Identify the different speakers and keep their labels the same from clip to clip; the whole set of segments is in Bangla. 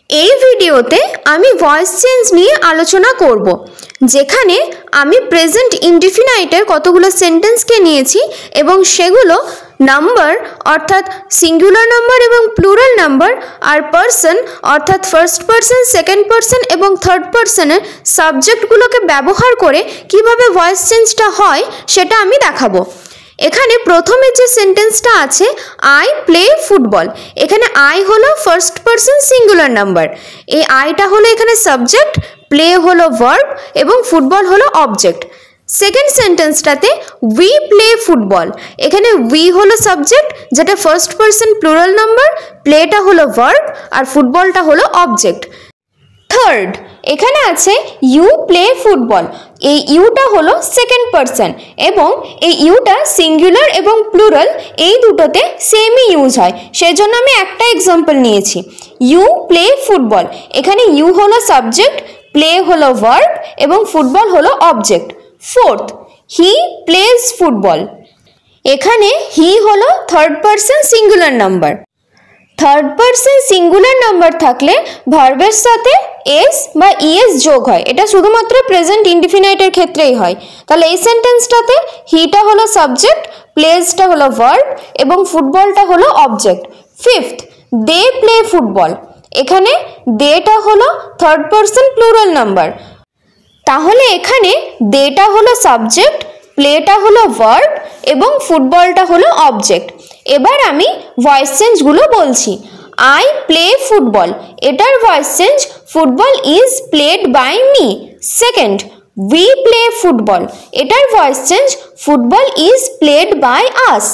Speaker 1: এই ভিডিওতে আমি ভয়েস চেঞ্জ নিয়ে আলোচনা করব, যেখানে আমি প্রেজেন্ট ইনডিফিনাইটের কতগুলো সেন্টেন্সকে নিয়েছি এবং সেগুলো নাম্বার অর্থাৎ সিঙ্গুলার নাম্বার এবং প্লুরাল নাম্বার আর পারসন অর্থাৎ ফার্স্ট পারসন, সেকেন্ড পারসন এবং থার্ড পারসনের সাবজেক্টগুলোকে ব্যবহার করে কিভাবে ভয়েস চেঞ্জটা হয় সেটা আমি দেখাবো। এখানে প্রথমে যে সেন্টেন্সটা আছে আই প্লে ফুটবল, এখানে আই হলো ফার্স্ট পারসন সিঙ্গুলার নাম্বার, এই আইটা হলো এখানে সাবজেক্ট, প্লে হলো ভার্ব এবং ফুটবল হলো অবজেক্ট। সেকেন্ড সেন্টেন্সটাতে উই প্লে ফুটবল, এখানে উই হলো সাবজেক্ট যেটা ফার্স্ট পারসন প্লুরাল নাম্বার, প্লেটা হলো ভার্ব আর ফুটবলটা হলো অবজেক্ট। থার্ড, এখানে আছে ইউ প্লে ফুটবল, এই ইউটা হলো সেকেন্ড পারসন এবং এই ইউটা সিঙ্গুলার এবং প্লুরাল এই দুটোতে সেমই ইউজ হয়, সেই জন্য আমি একটা এক্সাম্পল নিয়েছি। ইউ প্লে ফুটবল, এখানে ইউ হলো সাবজেক্ট, প্লে হলো ভার্ব এবং ফুটবল হলো object. Fourth, he plays football, এখানে হি হলো third person singular number. Third person singular number থাকলে ভার্বের সাথে এস বা ইএস যোগ হয়, এটা শুধুমাত্র প্রেজেন্ট ইনডিফিনাইটের ক্ষেত্রেই হয়। তাহলে এই সেন্টেন্সটাতে হিটা হলো সাবজেক্ট, প্লেজটা হলো ভার্ব এবং ফুটবলটা হলো object. Fifth, they play football, এখানে দেটা হলো থার্ড পারসন প্লুরাল নাম্বার, তাহলে এখানে দেটা হলো সাবজেক্ট, প্লেটা হলো ভার্ব এবং ফুটবলটা হলো অবজেক্ট। এবার আমি ভয়েস চেঞ্জগুলো বলছি। আই প্লে ফুটবল, এটার voice change football is played by me. Second, we play football, এটার voice change football is played by us.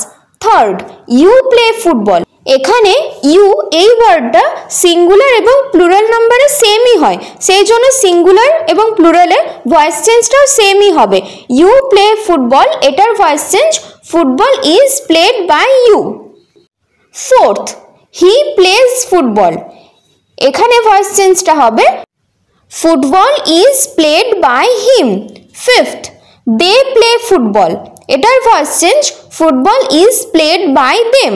Speaker 1: Third, you play football, এখানে ইউ এই ওয়ার্ডটা সিঙ্গুলার এবং প্লুরাল নাম্বারে সেমই হয়, সেই জন্য সিঙ্গুলার এবং প্লুরালের ভয়েস চেঞ্জটাও সেমই হবে। ইউ প্লে ফুটবল, এটার voice change football is played by you. Fourth, he plays football, এখানে ভয়েস চেঞ্জটা হবে football is played by him. Fifth, they play football, এটার voice change football is played by them.